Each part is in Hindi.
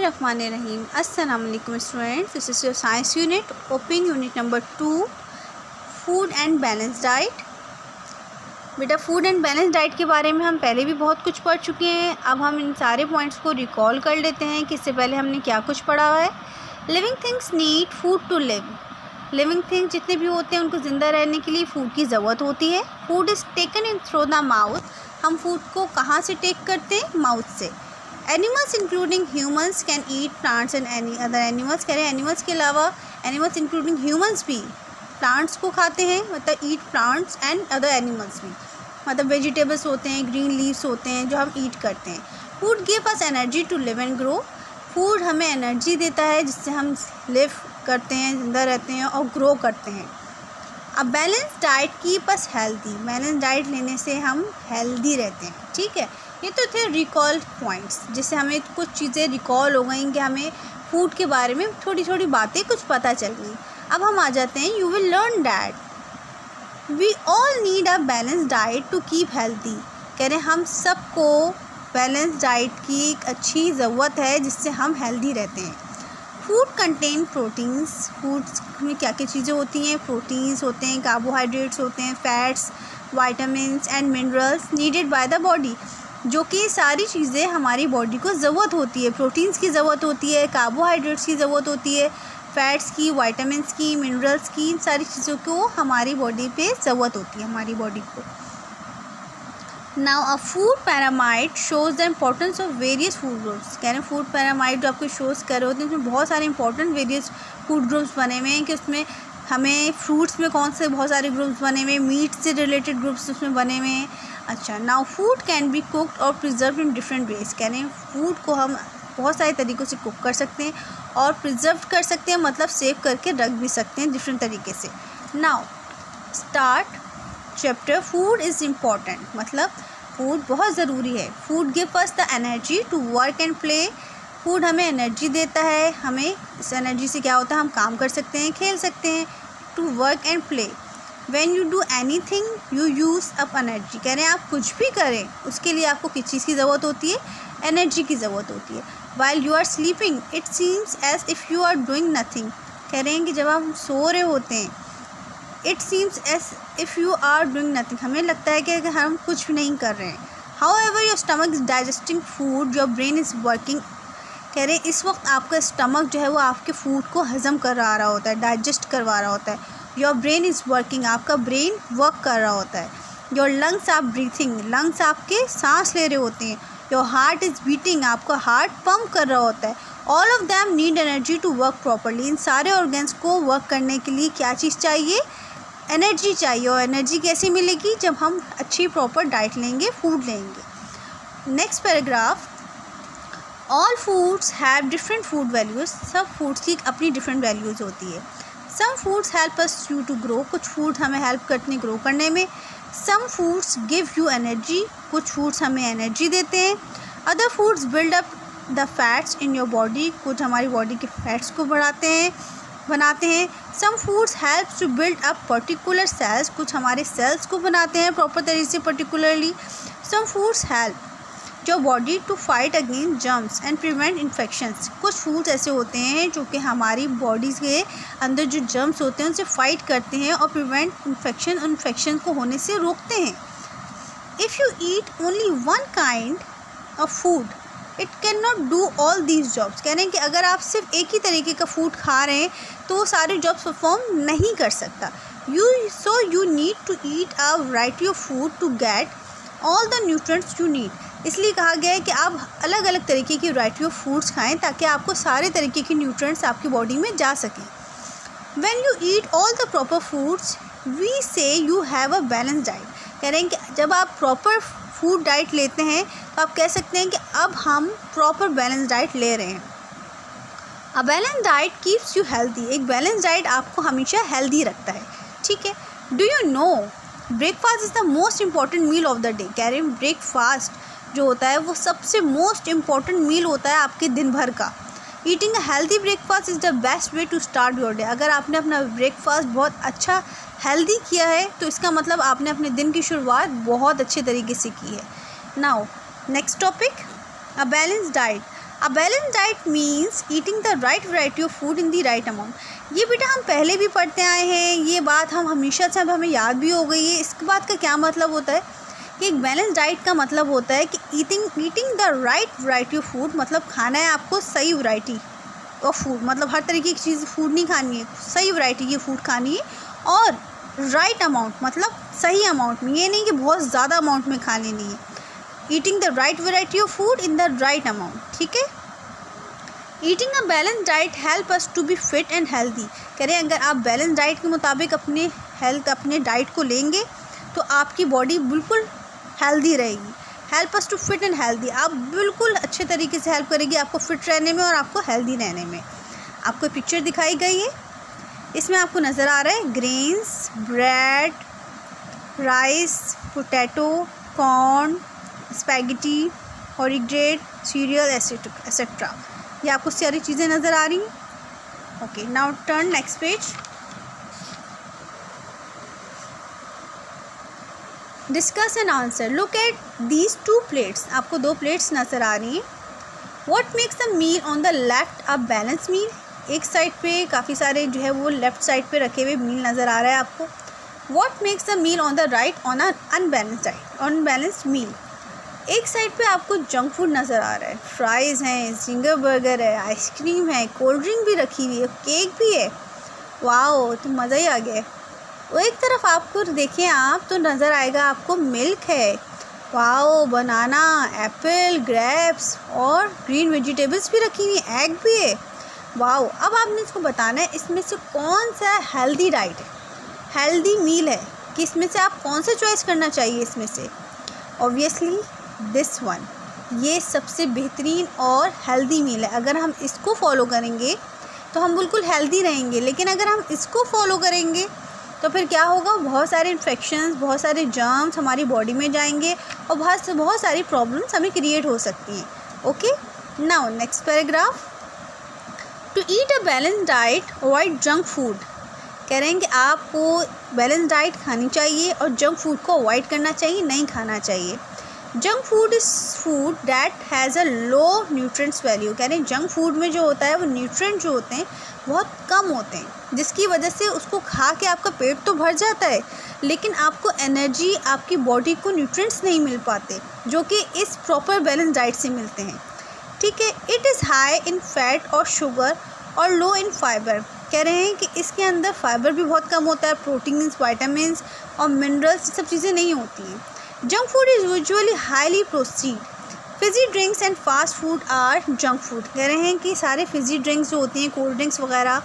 बिस्मिल्लाहिर्रहमानिर्रहीम। अस्सलाम वालेकुम students, this is your science unit, opening unit number 2, food and balance diet. बेटा, फूड एंड बैलेंस डाइट के बारे में हम पहले भी बहुत कुछ पढ़ चुके हैं। अब हम इन सारे पॉइंट्स को रिकॉल कर लेते हैं कि इससे पहले हमने क्या कुछ पढ़ा हुआ है। Living things need food to live. Living things जितने भी होते हैं उनको ज़िंदा रहने के लिए फ़ूड की ज़रूरत होती है। Food is taken in through the mouth. हम फूड को कहाँ से टेक करते हैं? माउथ से। Animals including humans can eat plants and any other animals. कह रहे हैं एनिमल्स के अलावा एनिमल्स इंक्लूडिंग ह्यूमंस भी प्लांट्स को खाते हैं, मतलब ईट प्लांट्स एंड अदर एनिमल्स भी, मतलब वेजिटेबल्स होते हैं, ग्रीन लीव्स होते हैं जो हम ईट करते हैं। Food give us energy to live and grow. Food हमें एनर्जी देता है जिससे हम लिव करते हैं, जिंदा रहते हैं और ग्रो करते हैं। अब balance diet keep us healthy. Balance diet लेने से हम हेल्दी रहते हैं। ठीक है, ये तो थे रिकॉल पॉइंट्स, जिससे हमें कुछ चीज़ें रिकॉल हो गई कि हमें फूड के बारे में थोड़ी थोड़ी बातें कुछ पता चल गई। अब हम आ जाते हैं, you will learn that we all need a balance diet to keep healthy. कह रहे हैं हम सबको बैलेंस डाइट की एक अच्छी ज़रूरत है जिससे हम हेल्दी रहते हैं। Food contain proteins. फूड्स में क्या क्या चीज़ें होती हैं? प्रोटीन्स होते हैं, कार्बोहाइड्रेट्स होते हैं, fats, vitamins and minerals needed by the body. जो कि सारी चीज़ें हमारी बॉडी को ज़रूरत होती है। प्रोटीन्स की ज़रूरत होती है, कार्बोहाइड्रेट्स की ज़रूरत होती है, फैट्स की, वाइटामिन्स की, मिनरल्स की, इन सारी चीज़ों को हमारी बॉडी पे ज़रूरत होती है, हमारी बॉडी को। Now a food pyramid shows the importance of various food groups. कह रहे हैं फूड पैरामाइड जो आपको शोज़ कर रहे होते हैं उसमें बहुत सारे इंपॉर्टेंट वेरियस फूड ग्रुप्स बने हुए हैं कि उसमें हमें फ्रूट्स में कौन से बहुत सारे ग्रुप्स बने हुए हैं, मीट से रिलेटेड ग्रुप्स उसमें बने हुए हैं। अच्छा, now food can be cooked और प्रिजर्व इन डिफरेंट वेज। कह रहे हैं फूड को हम बहुत सारे तरीक़ों से कुक कर सकते हैं और प्रिजर्व कर सकते हैं, मतलब सेव करके रख भी सकते हैं डिफरेंट तरीके से। Now start chapter food is important, मतलब फूड बहुत ज़रूरी है। Food give us the energy to work and play. Food हमें एनर्जी देता है, हमें इस एनर्जी से क्या होता है, हम काम कर सकते हैं, खेल सकते हैं। To work and play, when you do anything you use up energy. कह रहे हैं आप कुछ भी करें उसके लिए आपको किस चीज़ की ज़रूरत होती है? एनर्जी की ज़रूरत होती है। While you are sleeping it seems as if you are doing nothing. कह रहे हैं कि जब हम सो रहे होते हैं, it seems as if you are doing nothing, हमें लगता है कि हम कुछ भी नहीं कर रहे हैं। How ever your stomach is digesting food, your brain is working. कह रहे हैं इस वक्त आपका स्टमक जो है वो आपके फूड को हज़म करवा रहा होता है, डाइजेस्ट करवा रहा होता है। योर ब्रेन इज़ वर्किंग, आपका ब्रेन वर्क कर रहा होता है। Your lungs are breathing, lungs आपके सांस ले रहे होते हैं। योर हार्ट इज़ बीटिंग, आपका हार्ट पंप कर रहा होता है। All of them need energy to work properly. इन सारे ऑर्गन्स को वर्क करने के लिए क्या चीज़ चाहिए? एनर्जी चाहिए। और एनर्जी कैसे मिलेगी? जब हम अच्छी प्रॉपर डाइट लेंगे, फूड लेंगे। Next paragraph, all foods have different food values. सब फूड्स की अपनी डिफरेंट वैल्यूज़ होती है। Some foods help us you to grow, कुछ फूड हमें हेल्प करते हैं ग्रो करने में। Some foods give you energy, कुछ फूड्स हमें एनर्जी देते हैं। Other foods build up the fats in your body, कुछ हमारी बॉडी के फैट्स को बनाते हैं। सम foods help to build up particular cells, कुछ हमारे सेल्स को बनाते हैं प्रॉपर तरीके से particularly. Some foods help your body to fight against germs and prevent infections. कुछ फूड्स ऐसे होते हैं जो कि हमारी बॉडी के अंदर जो जर्म्स होते हैं उनसे फाइट करते हैं और प्रिवेंट इन्फेक्शन को होने से रोकते हैं। If you eat only one kind of food it can not do all these jobs. कह रहे हैं कि अगर आप सिर्फ एक ही तरीके का फूड खा रहे हैं तो वो सारे जॉब्स परफॉर्म नहीं कर सकता। You need to eat a variety of food to get all the nutrients you need. इसलिए कहा गया है कि आप अलग अलग तरीके की वैरायटी ऑफ फूड्स खाएं ताकि आपको सारे तरीके की न्यूट्रिएंट्स आपकी बॉडी में जा सकें। When you eat all the proper foods we say you have a balance diet. कह रहे हैं कि जब आप प्रॉपर फूड डाइट लेते हैं तो आप कह सकते हैं कि अब हम प्रॉपर बैलेंस डाइट ले रहे हैं। A balance diet keeps you healthy. एक बैलेंस डाइट आपको हमेशा हेल्दी रखता है। ठीक है, do you know breakfast is the most important meal of the day. कह रहे हैं ब्रेकफास्ट जो होता है वो सबसे मोस्ट इम्पॉर्टेंट मील होता है आपके दिन भर का। Eating a healthy breakfast is the best way to start your day. अगर आपने अपना ब्रेकफास्ट बहुत अच्छा हेल्दी किया है तो इसका मतलब आपने अपने दिन की शुरुआत बहुत अच्छे तरीके से की है। Now next topic, a balance diet a balance diet means eating the right variety of food in the right amount. ये बेटा हम पहले भी पढ़ते आए हैं, ये बात हम हमेशा से अब हमें याद भी हो गई है। इसके बात का क्या मतलब होता है कि एक बैलेंस डाइट का मतलब होता है कि eating the right variety of food, मतलब खाना है आपको सही वैरायटी ऑफ फूड, मतलब हर तरीके की चीज़ फूड नहीं खानी है, सही वैरायटी की फूड खानी है, और राइट अमाउंट मतलब सही अमाउंट में, ये नहीं कि बहुत ज़्यादा अमाउंट में खा लेनी है। Eating the right variety of food in the right amount, ठीक है। Eating a balance diet help us to be fit and healthy. कह रहे हैं अगर आप बैलेंस डाइट के मुताबिक अपने डाइट को लेंगे तो आपकी बॉडी बिल्कुल हेल्दी रहेगी। Help us to fit and healthy, आप बिल्कुल अच्छे तरीके से हेल्प करेगी आपको फिट रहने में और आपको हेल्दी रहने में। आपको पिक्चर दिखाई गई है, इसमें आपको नज़र आ रहा है grains, bread, rice, potato, corn, spaghetti, carbohydrate, cereal etcetera. ये आपको सारी चीज़ें नज़र आ रही हैं। Okay, now turn next page. Discuss and answer. Look at these 2 plates. आपको 2 प्लेट्स नज़र आ रही हैं। What makes a meal on the left a balance meal. एक साइड पे काफ़ी सारे जो है वो लेफ़्ट साइड पे रखे हुए मील नज़र आ रहा है आपको। What makes a meal on the right on a unbalanced meal. एक साइड पे आपको जंक फूड नज़र आ रहा है, फ्राइज़ हैं, जिंगर बर्गर है, आइसक्रीम है, कोल्ड ड्रिंक भी रखी हुई है, केक भी है। वाओ, तो मज़ा ही आ गया। वो एक तरफ आपको देखें आप तो नज़र आएगा आपको मिल्क है, वाओ, बनाना, एप्पल, ग्रेप्स और ग्रीन वेजिटेबल्स भी रखी हुई है, एग भी है। वाओ, अब आपने इसको बताना है इसमें से कौन सा हेल्दी डाइट है, हेल्दी मील है, कि इसमें से आप कौन सा चॉइस करना चाहिए इसमें से। ऑब्वियसली दिस वन, ये सबसे बेहतरीन और हेल्दी मील है। अगर हम इसको फॉलो करेंगे तो हम बिल्कुल हेल्दी रहेंगे, लेकिन अगर हम इसको फॉलो करेंगे तो फिर क्या होगा, बहुत सारे इन्फेक्शंस, बहुत सारे जर्म्स हमारी बॉडी में जाएंगे और बहुत सारी प्रॉब्लम्स हमें क्रिएट हो सकती हैं। Okay, now next paragraph. To eat a balance diet avoid junk food. कह रहे हैं कि आपको बैलेंस डाइट खानी चाहिए और जंक फूड को अवॉइड करना चाहिए, नहीं खाना चाहिए। Junk food is food that has a low nutrients value. कह रहे हैं जंक फूड में जो होता है वो न्यूट्रिएंट जो होते हैं बहुत कम होते हैं, जिसकी वजह से उसको खा के आपका पेट तो भर जाता है, लेकिन आपको एनर्जी, आपकी बॉडी को न्यूट्रिएंट्स नहीं मिल पाते जो कि इस प्रॉपर बैलेंस डाइट से मिलते हैं। ठीक है, it is high in fat और शुगर और लो इन फाइबर। कह रहे हैं कि इसके अंदर फाइबर भी बहुत कम होता है, प्रोटीन्स, विटामिन्स और मिनरल्स सब चीज़ें नहीं होती हैं। Junk food is usually highly processed. Fizzy drinks and fast food are junk food. कह रहे हैं कि सारे फिज़ी ड्रिंक्स जो होती हैं, कोल्ड ड्रिंक्स वगैरह,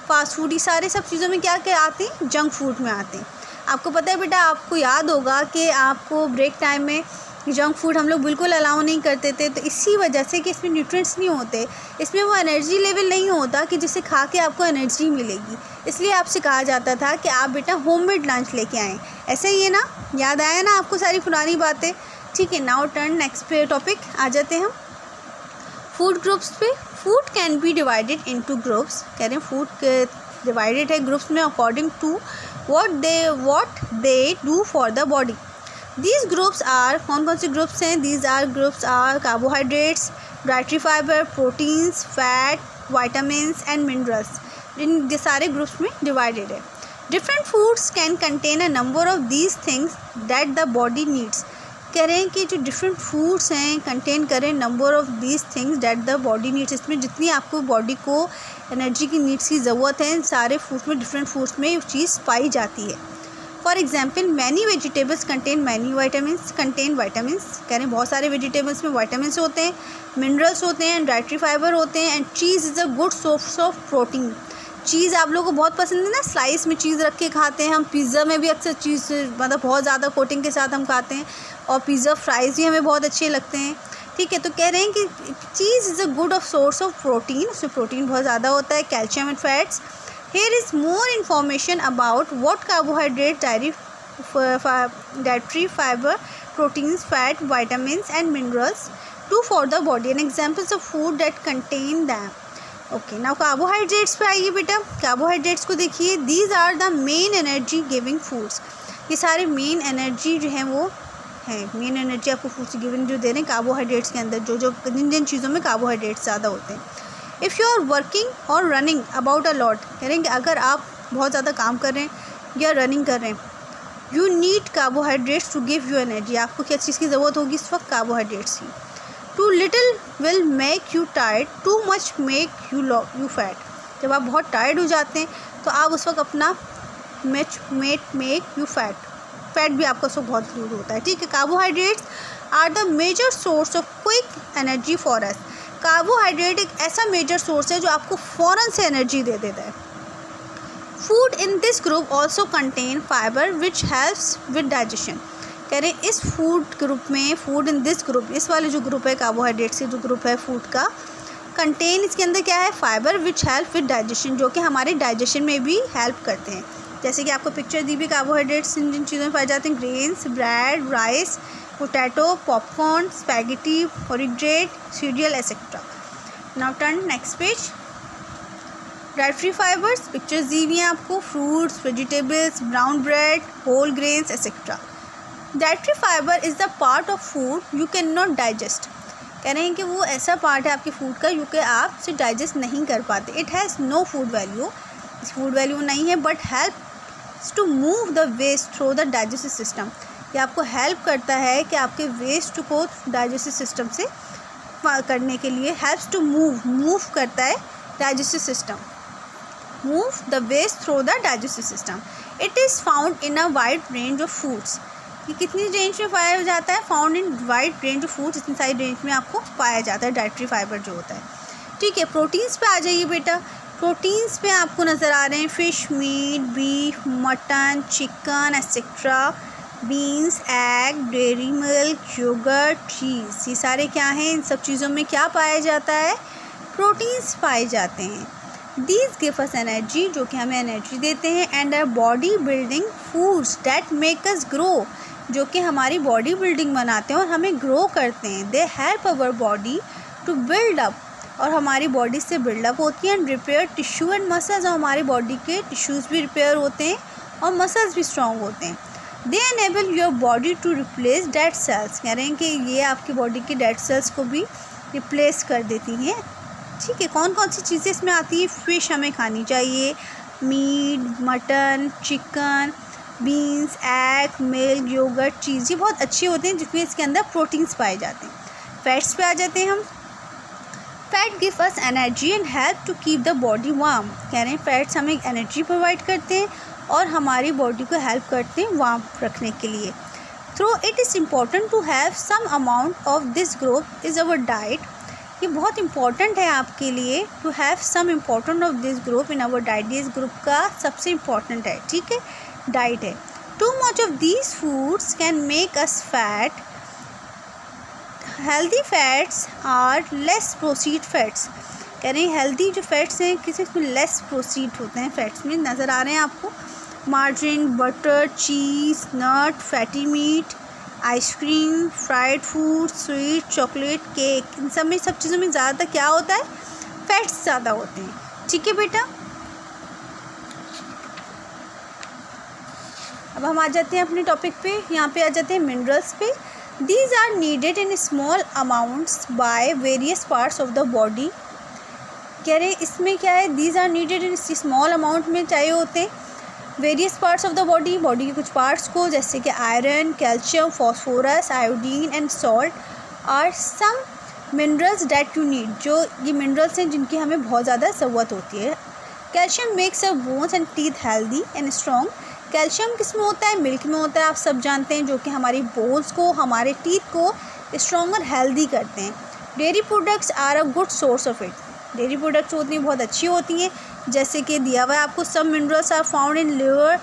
फास्ट फूड, ये सारे सब चीज़ों में क्या क्या आते हैं, जंक फूड में आते हैं। आपको पता है बेटा, आपको याद होगा कि आपको ब्रेक टाइम में जंक फूड हम लोग बिल्कुल अलाउ नहीं करते थे, तो इसी वजह से कि इसमें न्यूट्रिएंट्स नहीं होते, इसमें वो एनर्जी लेवल नहीं होता कि जिसे खा के आपको एनर्जी मिलेगी। इसलिए आपसे कहा जाता था कि आप बेटा होममेड लंच लेके आएँ। ऐसा ही है ना, याद आया ना आपको सारी पुरानी बातें। ठीक है, नाउ टर्न नेक्स्ट पे टॉपिक आ जाते हैं हम फूड ग्रुप्स पे। Food can be divided into groups. कह रहे हैं फूड डिवाइडेड है ग्रुप्स में according to what they do for the body. These groups are, कौन कौन से ग्रुप्स हैं, these are groups are carbohydrates, dietary fibre, proteins, fat, vitamins and minerals. इन सारे ग्रुप्स में डिवाइडेड है। Different foods can contain a number of these things that the body needs. कह रहे हैं कि जो डिफरेंट फूड्स हैं कंटेन करें number of these things that the body needs. इसमें जितनी आपको बॉडी को एनर्जी की नीड्स की ज़रूरत है, इन सारे फूड्स में, डिफरेंट फूड्स में चीज़ पाई जाती है। For example, many vegetables contain many vitamins contain vitamins. कह रहे हैं बहुत सारे वेजिटेबल्स में वाइटामिन्स होते हैं, मिनरल्स होते हैं, डाइटरी फाइबर होते हैं, and cheese is a good source of protein. Cheese आप लोगों को बहुत पसंद है ना, स्लाइस में चीज़ रख के खाते हैं हम, पिज़्ज़ा में भी अक्सर चीज़ मतलब बहुत ज़्यादा कोटिंग के साथ हम खाते हैं, और पिज़्ज़ा फ्राइज़ भी हमें बहुत अच्छे लगते हैं। ठीक है, तो कह रहे हैं कि cheese is a good of source of protein, उसमें प्रोटीन बहुत ज़्यादा होता है, calcium and fats. Here is more information about what carbohydrate, dietary fiber, proteins, fat, vitamins and minerals do for the body and examples of food that contain them. Okay, now carbohydrates पे आइए बेटा। कार्बोहाइड्रेट्स को देखिए, these are the main energy giving foods. ये सारे मेन एनर्जी जो हैं वो हैं। मेन एनर्जी आपको फूड से गिवन जो दे रहे हैं कार्बोहाइड्रेट्स के अंदर, जो जिन जिन चीज़ों में कार्बोहाइड्रेट्स ज़्यादा होते हैं। इफ़ यू आर वर्किंग और रनिंग अबाउट अ लॉट, कह रहे हैं कि अगर आप बहुत ज़्यादा काम कर रहे हैं या रनिंग कर रहे हैं, you need carbohydrates to give you energy. आपको क्या चीज़ की ज़रूरत होगी इस वक्त? कार्बोहाइड्रेट्स की। Too little will make you tired, too much make you fat. जब आप बहुत टायर्ड हो जाते हैं तो आप उस वक्त अपना मेक यू फैट भी आपका उस वक्त बहुत ज़रूर होता है। ठीक है। Carbohydrates are the major source of quick energy for us. Carbohydrate एक ऐसा मेजर सोर्स है जो आपको फ़ौरन से एनर्जी दे देता है। Food in this group also contain fibre which helps with digestion. कह रहे हैं इस फूड ग्रुप में, फूड इन दिस ग्रुप, इस वाले जो ग्रुप है कार्बोहाइड्रेट्स के जो ग्रुप है फूड का, कंटेन इसके अंदर क्या है? Fibre which help with digestion, जो कि हमारे डाइजेशन में भी हेल्प करते हैं। जैसे कि आपको पिक्चर दी भी, कार्बोहाइड्रेट्स जिन जिन चीज़ों में पाए जाते हैं, grains, bread, rice, potato, popcorn, spaghetti, फोरिग्रेट, cereal etcetera. Now turn next page. Dietary fibres, pictures दी हुई हैं आपको, fruits, vegetables, brown bread, whole grains etcetera. Dietary fibre is the part of food you can not digest. कह रहे हैं कि वो ऐसा पार्ट है आपके फूड का जो कि आप से डाइजेस्ट नहीं कर पाते। It has no food value, food value नहीं है, but helps to move the waste through the digestive system. ये आपको हेल्प करता है कि आपके वेस्ट को डाइजेस्टिव सिस्टम से करने के लिए, हेल्प्स टू मूव करता है digestive system, move the waste through the digestive system. It is found in a wide range of foods. ये कितनी रेंज में पाया जाता है? Found in wide range of foods, इतनी सारी रेंज में आपको पाया जाता है डाइटरी फाइबर जो होता है। ठीक है। प्रोटीन्स पे आ जाइए बेटा। प्रोटीन्स पे आपको नज़र आ रहे हैं fish, meat, beef, mutton, chicken etcetera, beans, egg, dairy milk, yoghurt, cheese. ये सारे क्या हैं? इन सब चीज़ों में क्या पाया जाता है? प्रोटीन्स पाए जाते हैं। दीज गिव अस एनर्जी, जो कि हमें एनर्जी देते हैं, and our body building foods that make us grow, जो कि हमारी बॉडी बिल्डिंग बनाते हैं और हमें ग्रो करते हैं। They help our body to build up, और हमारी बॉडी से बिल्डअप होती है, and repair tissue and muscles, और हमारी बॉडी के टिश्यूज़ भी रिपेयर होते हैं और मसल्स भी स्ट्रॉन्ग होते हैं। They enable your body to replace dead cells. कह रहे हैं कि ये आपकी बॉडी के डेड सेल्स को भी रिप्लेस कर देती हैं। ठीक है। कौन कौन सी चीज़ें इसमें आती है? फ़िश हमें खानी चाहिए, meat, mutton, chicken, beans, egg, milk, yoghurt, cheese, ये बहुत अच्छे होते हैं जिसमें इसके अंदर प्रोटीन्स पाए जाते हैं। फैट्स पे आ जाते हैं हम। Fat give us energy and help to keep the body warm. कह रहे हैं फैट्स हमें एनर्जी प्रोवाइड करते हैं और हमारी बॉडी को हेल्प करते हैं वार्म रखने के लिए। Throw it is important to have some amount of this group is our diet. ये बहुत इंपॉर्टेंट है आपके लिए, to have some important of this group in our diet. इस ग्रुप का सबसे इम्पॉर्टेंट है, ठीक है, डाइट है। Too much of these foods can make us fat. Healthy fats are less processed fats. कह रहे हैं हेल्दी जो फैट्स हैं किसी में लेस प्रोसीड होते हैं, फैट्स में नज़र आ रहे हैं आपको। Margarine, butter, cheese, nut, fatty meat, ice cream, fried food, sweet, chocolate, cake, इन सब में, सब चीज़ों में ज़्यादातर क्या होता है? फैट्स ज़्यादा होते हैं। ठीक है बेटा। अब हम आ जाते हैं अपने टॉपिक पे, यहाँ पे आ जाते हैं मिनरल्स पे। These are needed in small amounts by various parts of the body. कह रहे हैं इसमें क्या है? These are needed in small amount में चाहिए होते हैं various parts of the body, body के कुछ पार्ट्स को, जैसे कि iron, calcium, phosphorus, iodine and salt are some minerals that you need. जो ये मिनरल्स हैं जिनकी हमें बहुत ज़्यादा ज़रूरत होती है। Calcium makes a bones and teeth healthy and strong. Calcium किस में होता है? मिल्क में होता है, आप सब जानते हैं, जो कि हमारी बोन्स को, हमारे टीथ को स्ट्रॉन्ग और हेल्दी करते हैं। Dairy products are a good source of it. Dairy products होती हैं बहुत अच्छी होती हैं, जैसे कि दिया हुआ है आपको, सब minerals are found in liver,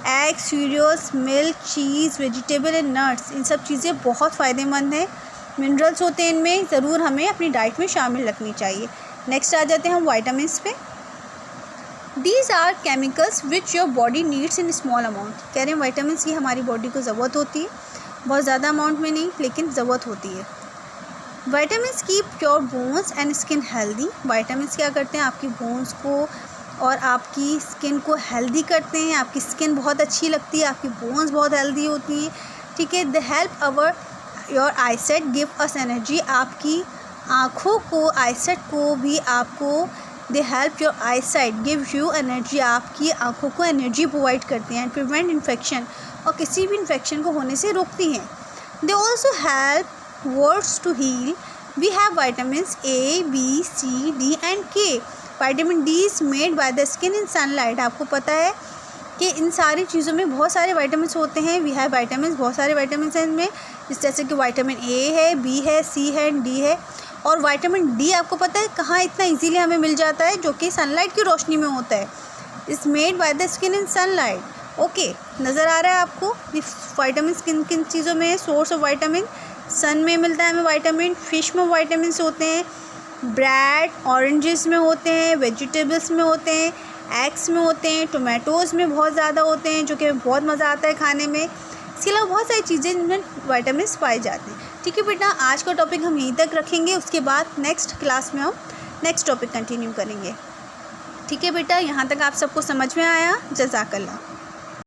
egg, cereals, milk, cheese, vegetable and nuts. इन सब चीज़ें बहुत फ़ायदेमंद हैं, मिनरल्स होते हैं इनमें, ज़रूर हमें अपनी डाइट में शामिल रखनी चाहिए। नेक्स्ट आ जाते हैं हम वाइटामिन्स पे। These are chemicals which your body needs in small amount. कह रहे हैं वाइटामिन्स की हमारी बॉडी को ज़रूरत होती है, बहुत ज़्यादा अमाउंट में नहीं, लेकिन ज़रूरत होती है। Vitamins keep your bones and skin healthy. Vitamins क्या करते हैं? आपकी बोन्स को और आपकी स्किन को हेल्दी करते हैं, आपकी स्किन बहुत अच्छी लगती है, आपकी बोन्स बहुत हेल्दी होती हैं। ठीक है। The help our your eyesight give us energy, आपकी आँखों को, आईसेट को भी आपको, they help your eyesight give you energy, आपकी आँखों को एनर्जी प्रोवाइड करती हैं। एंड प्रिवेंट इन्फेक्शन, और किसी भी इन्फेक्शन को होने से रोकती हैं। They also help words to heal, we have vitamins A B C D and K. Vitamin D is made by the skin in sunlight, आपको पता है कि इन सारी चीज़ों में बहुत सारे वाइटामिन्स होते हैं। वी हैव वाइटामिन्स, बहुत सारे वाइटामिन्स हैं इनमें, जैसे कि वाइटामिन ए है, बी है, सी है, डी है। और वाइटामिन डी आपको पता है कहाँ इतना इजीली हमें मिल जाता है, जो कि सनलाइट की रोशनी में होता है। It's made by the skin in sunlight. Okay, नज़र आ रहा है आपको वाइटामिन किन किन चीज़ों में है। सोर्स ऑफ वाइटामिन, सन में मिलता है हमें वाइटामिन, फिश में वाइटामिन्स होते हैं, ब्रेड ऑरेंजेस में होते हैं, वेजिटेबल्स में होते हैं, एग्स में होते हैं, टोमेटोज़ में बहुत ज़्यादा होते हैं, जो कि बहुत मज़ा आता है खाने में। इसके अलावा बहुत सारी चीज़ें जिनमें वाइटामिन्स पाए जाते हैं। ठीक है बेटा, आज का टॉपिक हम यहीं तक रखेंगे, उसके बाद नेक्स्ट क्लास में हम नेक्स्ट टॉपिक कंटिन्यू करेंगे। ठीक है बेटा, यहाँ तक आप सबको समझ में आया? जज़ाकल्लाह।